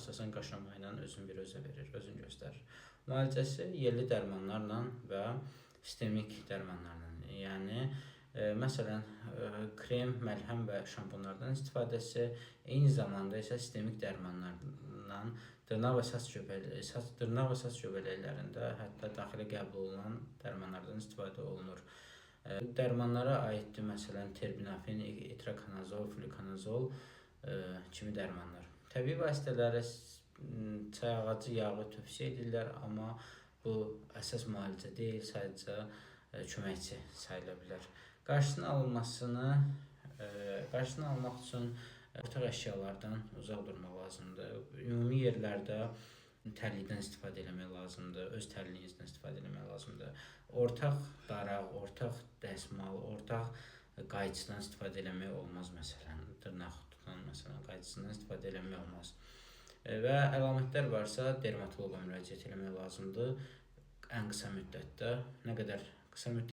əsasən qaşınma ilə özünü biruzə verir, özünü göstərir. Müalicəsi yerli dərmanlarla və sistemik dərmanlarla, yəni məsələn, krem, məlhəm və şampunlardan istifadəsi, eyni zamanda isə sistemik dərmanlarla dırnaq və saç göbələklərində, hətta daxili qəbul olunan dərmanlardan istifadə olunur. Dərmanlara aiddir, məsələn, terbinafin, itrakonazol, flukonazol kimi dərmanlar. Təbii vasitələrə çay ağacı yağı tövsiyə edirlər, amma bu əsas müalicə deyil, sadəcə köməkçi sayıla bilər. Qarşısını almaq üçün ortaq əşyalardan uzaq durmaq lazımdır. Ümumi yerlərdə tərlikdən istifadə etmək lazımdır, öz tərliyinizdən istifadə etmək lazımdır. Ortaq daraq, ortaq dəsmal, ortaq qayçıdan istifadə etmək olmaz, məsələn, dırnaq tutan qayçısından istifadə etmək olmaz. Və əlamətlər varsa, dermatoloqa müraciət etmək lazımdır ən qısa müddətdə. Nə qədər qısa müddət